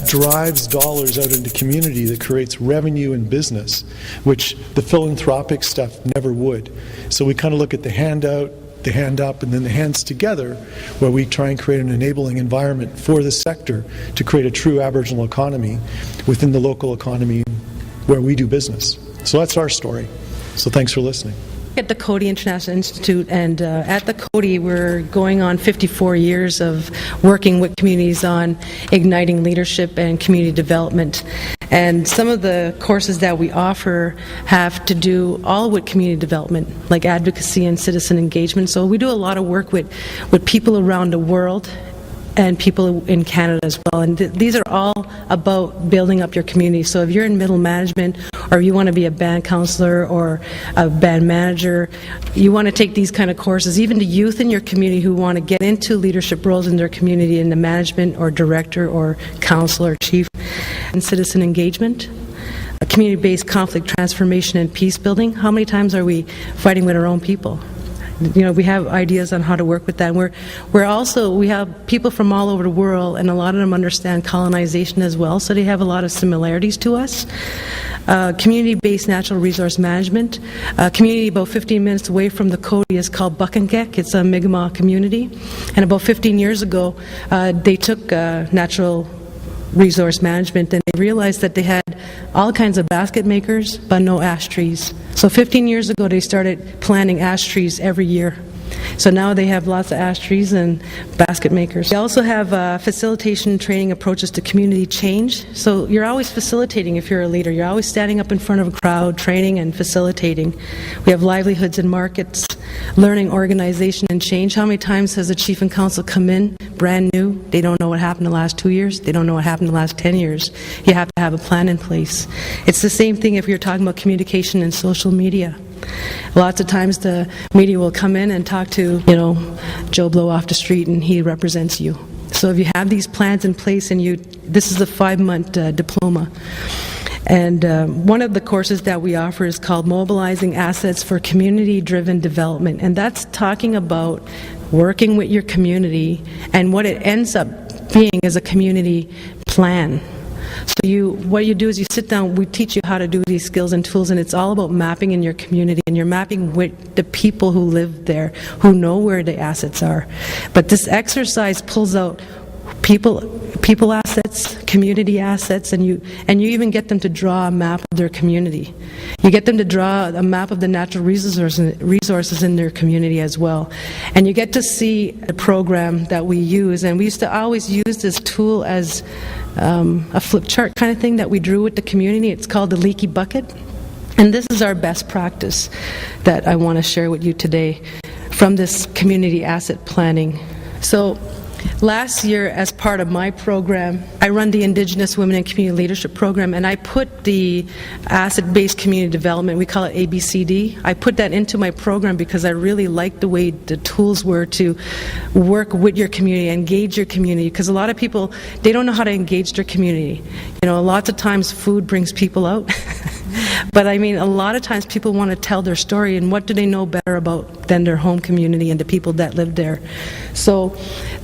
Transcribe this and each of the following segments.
drives dollars out into community, that creates revenue and business, which the philanthropic stuff never would. So we kind of look at the handout, the hand up, and then the hands together, where we try and create an enabling environment for the sector to create a true Aboriginal economy within the local economy where we do business. So that's our story. So thanks for listening. At the Coady International Institute, and at the Coady we're going on 54 years of working with communities on igniting leadership and community development. And some of the courses that we offer have to do all with community development, like advocacy and citizen engagement. So we do a lot of work with people around the world and people in Canada as well. And these are all about building up your community. So if you're in middle management, or you want to be a band counselor or a band manager, you want to take these kind of courses. Even to youth in your community who want to get into leadership roles in their community, in the management or director or counselor or chief. And citizen engagement, community-based conflict transformation and peace building. How many times are we fighting with our own people? You know, we have ideas on how to work with that. And we have people from all over the world, and a lot of them understand colonization as well, so they have a lot of similarities to us. Community-based natural resource management. Community about 15 minutes away from the Coady is called Buckengek. It's a Mi'kmaq community. And about 15 years ago, they took natural resource management, and they realized that they had all kinds of basket makers, but no ash trees. So 15 years ago, they started planting ash trees every year. So now they have lots of ash trees and basket makers. They also have facilitation training approaches to community change. So you're always facilitating if you're a leader. You're always standing up in front of a crowd, training and facilitating. We have livelihoods and markets, learning, organization, and change. How many times has a chief and council come in brand new? They don't know what happened the last 2 years. They don't know what happened the last 10 years. You have to have a plan in place. It's the same thing if you're talking about communication and social media. Lots of times the media will come in and talk to, Joe Blow off the street, and he represents you. So if you have these plans in place, and this is a 5-month diploma. And one of the courses that we offer is called Mobilizing Assets for Community-Driven Development. And that's talking about working with your community, and what it ends up being is a community plan. So what you do is you sit down, we teach you how to do these skills and tools, and it's all about mapping in your community, and you're mapping with the people who live there, who know where the assets are. But this exercise pulls out people assets, community assets, and you even get them to draw a map of their community. You get them to draw a map of the natural resources in their community as well. And you get to see the program that we use, and we used to always use this tool as a flip chart kind of thing that we drew with the community. It's called the leaky bucket. And this is our best practice that I want to share with you today from this community asset planning. So last year, as part of my program, I run the Indigenous Women in Community Leadership Program, and I put the asset-based community development, we call it ABCD, I put that into my program because I really liked the way the tools were to work with your community, engage your community, because a lot of people, they don't know how to engage their community. Lots of times food brings people out. But I mean, a lot of times people want to tell their story, and what do they know better about than their home community and the people that live there? So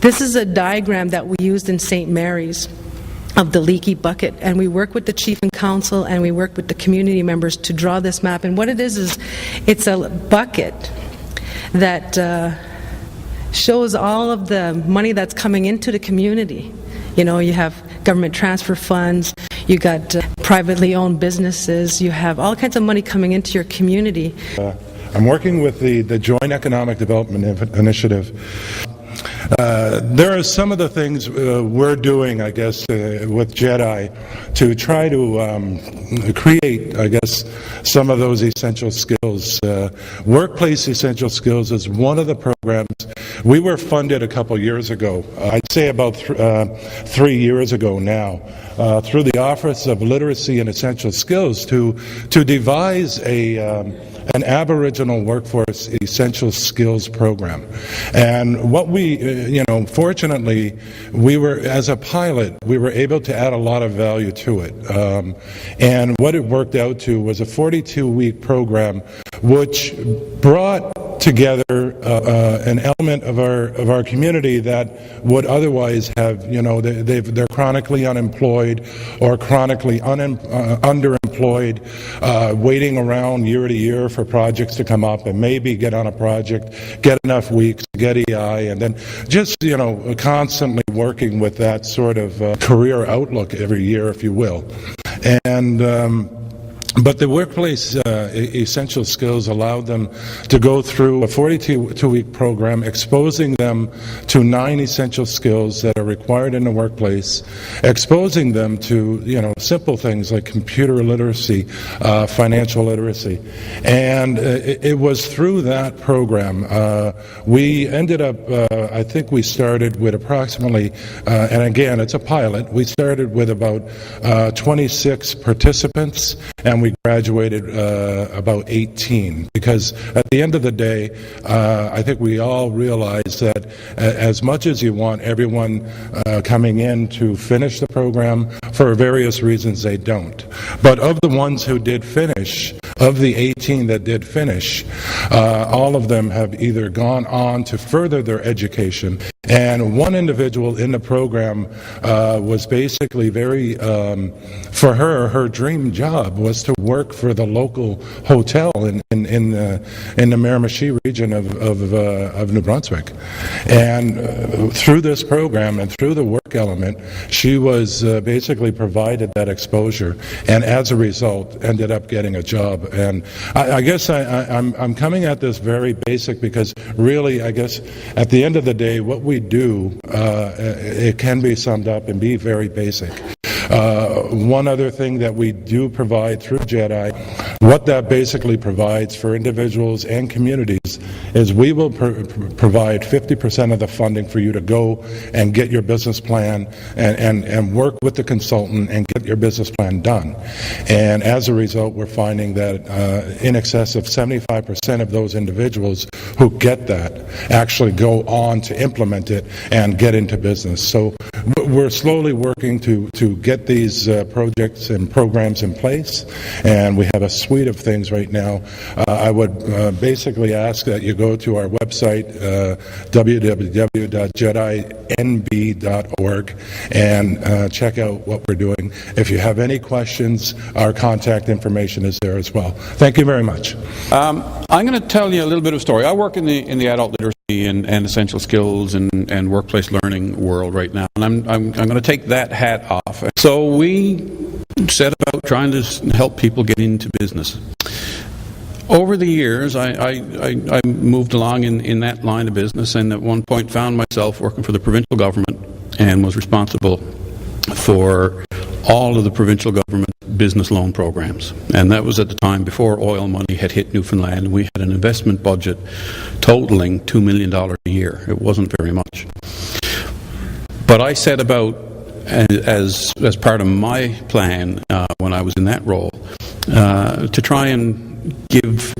this is a diagram that we used in St. Mary's of the leaky bucket, and we work with the chief and council, and we work with the community members to draw this map. And what it is it's a bucket that shows all of the money that's coming into the community. You have government transfer funds, you got privately owned businesses, you have all kinds of money coming into your community. I'm working with the Joint Economic Development Initiative. There are some of the things we're doing, I guess, with JEDI to try to create, I guess, some of those essential skills. Workplace Essential Skills is one of the programs. We were funded a couple years ago, I'd say about 3 years ago now, through the Office of Literacy and Essential Skills to devise an Aboriginal Workforce Essential Skills program. And what fortunately, as a pilot, we were able to add a lot of value to it. And what it worked out to was a 42-week program which brought together an element of our community that would otherwise have, they're chronically unemployed or chronically underemployed, waiting around year to year for projects to come up and maybe get on a project, get enough weeks to get EI, and then just, constantly working with that sort of career outlook every year, if you will. And but the workplace essential skills allowed them to go through a 42-week program exposing them to 9 essential skills that are required in the workplace, exposing them to, simple things like computer literacy, financial literacy. And it was through that program. We ended up, I think we started with approximately, and again, it's a pilot, we started with about 26 participants, and we graduated about 18, because at the end of the day, I think we all realize that as much as you want everyone coming in to finish the program, for various reasons they don't. But of the ones who did finish, of the 18 that did finish, all of them have either gone on to further their education, and one individual in the program was basically very, for her dream job was to work for the local hotel in the Miramichi region of New Brunswick. And through this program and through the work element, she was basically provided that exposure, and as a result ended up getting a job. And I guess I'm coming at this very basic because really, I guess at the end of the day, what we do, it can be summed up and be very basic. One other thing that we do provide through JEDI, what that basically provides for individuals and communities is we will provide 50% of the funding for you to go and get your business plan and work with the consultant and get your business plan done. And as a result, we're finding that in excess of 75% of those individuals who get that actually go on to implement it and get into business. So we're slowly working to get these projects and programs in place, and we have a suite of things right now. I would basically ask that you go to our website, www.jedinb.org, and check out what we're doing. If you have any questions, our contact information is there as well. Thank you very much. I'm going to tell you a little bit of a story. I work in the adult literacy and essential skills and workplace learning world right now, and I'm going to take that hat off. So we set about trying to help people get into business. Over the years, I moved along in that line of business, and at one point found myself working for the provincial government and was responsible for all of the provincial government business loan programs. And that was at the time before oil money had hit Newfoundland. We had an investment budget totaling $2 million a year. It wasn't very much. But I set about, as part of my plan when I was in that role, to try and give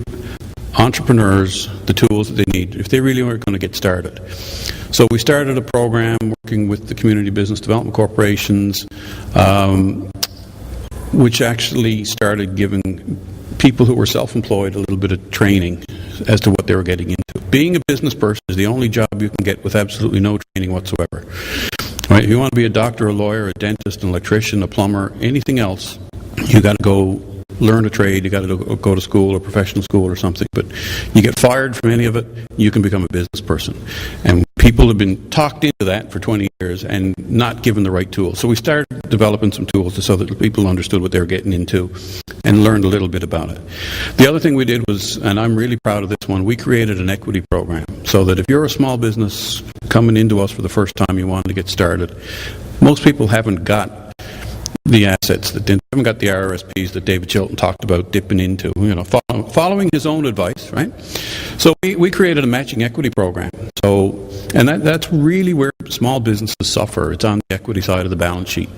entrepreneurs the tools that they need if they really are going to get started. So we started a program working with the community business development corporations, which actually started giving people who were self-employed a little bit of training as to what they were getting into. Being a business person is the only job you can get with absolutely no training whatsoever. Right? If you want to be a doctor, a lawyer, a dentist, an electrician, a plumber, anything else, you got to go learn a trade, you got to go to school or professional school or something. But you get fired from any of it, you can become a business person. And people have been talked into that for 20 years and not given the right tools. So we started developing some tools so that people understood what they were getting into and learned a little bit about it. The other thing we did was, and I'm really proud of this one, we created an equity program so that if you're a small business coming into us for the first time, you want to get started, most people haven't got the assets, that haven't got the RRSPs that David Chilton talked about dipping into, following his own advice, right? So we created a matching equity program. So, and that's really where small businesses suffer. It's on the equity side of the balance sheet.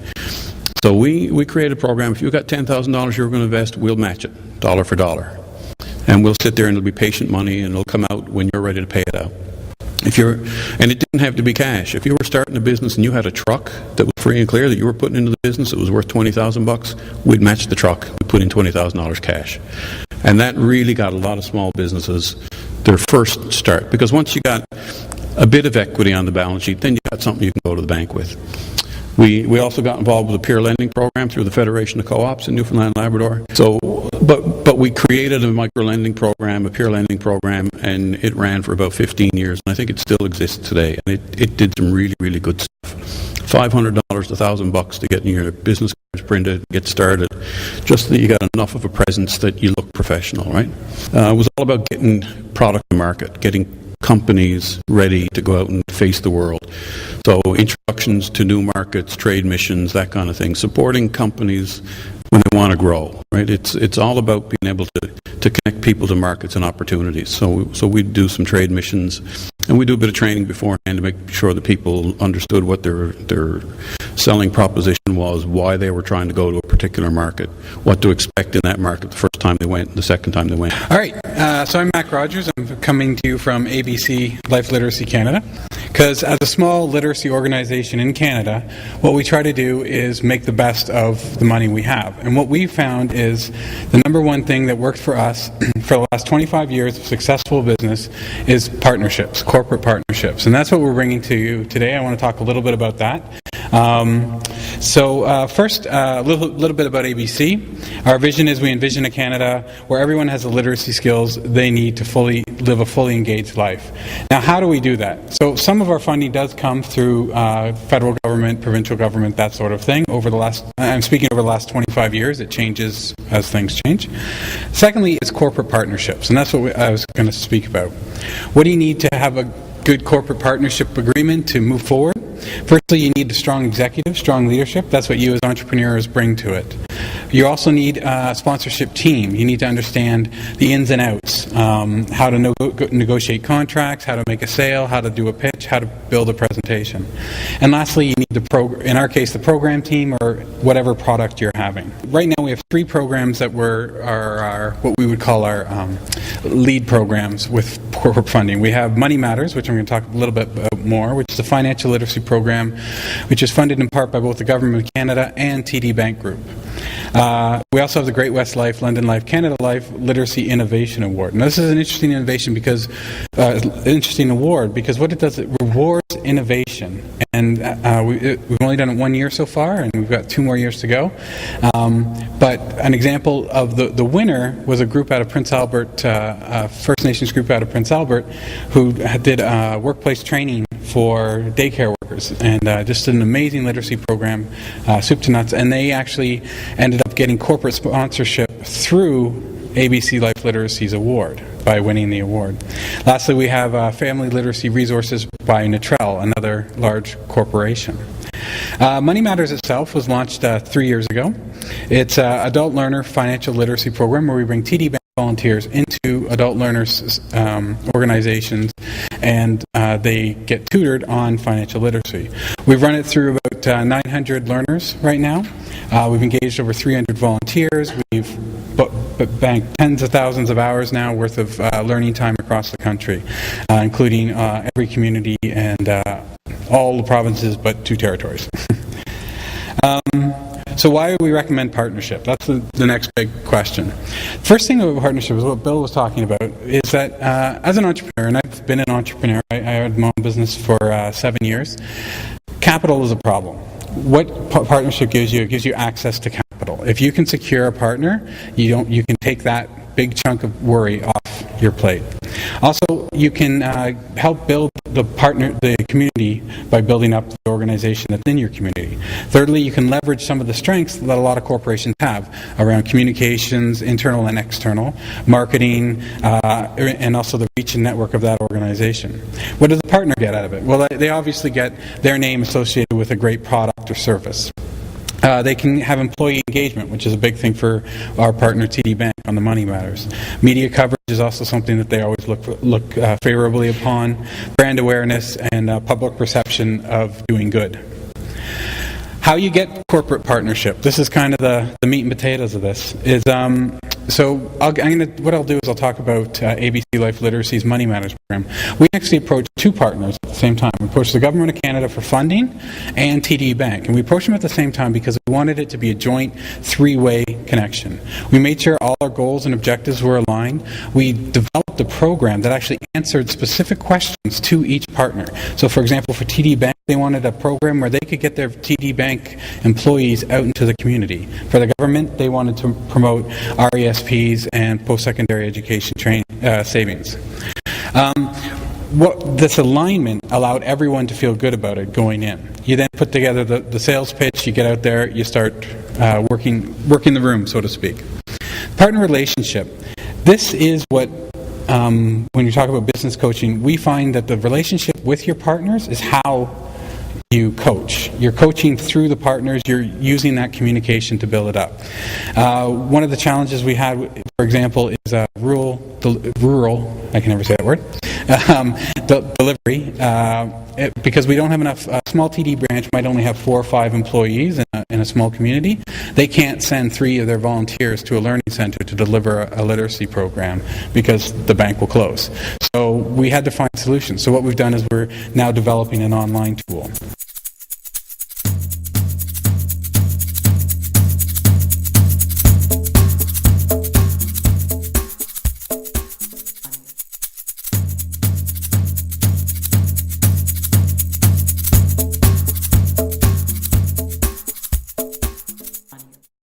So we created a program. If you've got $10,000 you're going to invest, we'll match it, dollar for dollar. And we'll sit there and it'll be patient money and it'll come out when you're ready to pay it out. And it didn't have to be cash. If you were starting a business and you had a truck that was free and clear that you were putting into the business, it was worth $20,000, we'd match the truck. We'd put in $20,000 cash. And that really got a lot of small businesses their first start. Because once you got a bit of equity on the balance sheet, then you got something you can go to the bank with. We also got involved with a peer lending program through the Federation of Co-ops in Newfoundland and Labrador. So, but we created a micro lending program, a peer lending program, and it ran for about 15 years, and I think it still exists today. And it did some really, really good stuff. $500 to $1,000 to get your business cards printed, get started, just so that you got enough of a presence that you look professional, right? It was all about getting product to market, getting companies ready to go out and face the world. So introductions to new markets, trade missions, that kind of thing, supporting companies when they want to grow, right? It's all about being able to connect people to markets and opportunities. So we do some trade missions, and we do a bit of training beforehand to make sure that people understood what their selling proposition was, why they were trying to go to a particular market, what to expect in that market the first time they went, the second time they went. All right, so I'm Mac Rogers. I'm coming to you from ABC Life Literacy Canada, because as a small literacy organization in Canada, what we try to do is make the best of the money we have. And what we found is the number one thing that worked for us for the last 25 years of successful business is partnerships, corporate partnerships. And that's what we're bringing to you today. I want to talk a little bit about that. First, a little bit about ABC. Our vision is we envision a Canada where everyone has the literacy skills they need to live a fully engaged life. Now, how do we do that? So some of our funding does come through federal government, provincial government, that sort of thing. I'm speaking over the last 25 years. It changes as things change. Secondly, is corporate partnerships, and that's what I was going to speak about. What do you need to have a good corporate partnership agreement to move forward? Firstly, you need a strong executive, strong leadership. That's what you as entrepreneurs bring to it. You also need a sponsorship team. You need to understand the ins and outs, how to negotiate contracts, how to make a sale, how to do a pitch, how to build a presentation. And lastly, you need in our case, the program team or whatever product you're having. Right now, we have 3 programs that are what we would call our lead programs with corporate funding. We have Money Matters, which I'm going to talk a little bit about more, which is a financial literacy program, which is funded in part by both the Government of Canada and TD Bank Group. We also have the Great West Life, London Life, Canada Life Literacy Innovation Award. Now, this is an interesting award because what it does, it rewards innovation. And we've only done it 1 year so far, and we've got 2 more years to go. But an example of the winner was a group out of Prince Albert, First Nations group out of Prince Albert, who did workplace training for daycare workers, and just an amazing literacy program, soup to nuts. And they actually ended up getting corporate sponsorship through ABC Life Literacy's award by winning the award. Lastly, we have Family Literacy Resources by Natrel, another large corporation. Money Matters itself was launched 3 years ago. It's an adult learner financial literacy program where we bring TD Bank volunteers into adult learners organizations, and they get tutored on financial literacy. We've run it through about 900 learners right now. We've engaged over 300 volunteers. We've banked tens of thousands of hours now worth of learning time across the country, including every community and all the provinces but 2 territories. So why do we recommend partnership? That's the next big question. First thing about partnership is what Bill was talking about, is that as an entrepreneur, and I've been an entrepreneur, I had my own business for 7 years, capital is a problem. What partnership gives you? It gives you access to capital. If you can secure a partner, you can take that big chunk of worry off your plate. Also, you can help build the community by building up the organization within your community. Thirdly, you can leverage some of the strengths that a lot of corporations have around communications, internal and external, marketing, and also the reach and network of that organization. What does the partner get out of it? Well, they obviously get their name associated with a great product or service. They can have employee engagement, which is a big thing for our partner TD Bank on the Money Matters. Media coverage is also something that they always look favorably upon. Brand awareness and public perception of doing good. How you get corporate partnership. This is kind of the meat and potatoes of this. What I'll do is I'll talk about ABC Life Literacy's Money Matters program. We actually approached 2 partners at the same time. We approached the Government of Canada for funding and TD Bank. And we approached them at the same time because we wanted it to be a joint 3-way connection. We made sure all our goals and objectives were aligned. We developed a program that actually answered specific questions to each partner. So, for example, for TD Bank, they wanted a program where they could get their TD Bank employees out into the community. For the government, they wanted to promote RESPs and post-secondary education savings. This alignment allowed everyone to feel good about it going in. You then put together the sales pitch, you get out there, you start working the room, so to speak. Partner relationship. This is what, when you talk about business coaching, we find that the relationship with your partners is how you coach. You're coaching through the partners. You're using that communication to build it up. One of the challenges we had, for example, is rural, I can never say that word, delivery. Because we don't have enough, a small TD branch might only have 4 or 5 employees in a small community. They can't send 3 of their volunteers to a learning center to deliver a literacy program because the bank will close. So we had to find solutions. So what we've done is we're now developing an online tool.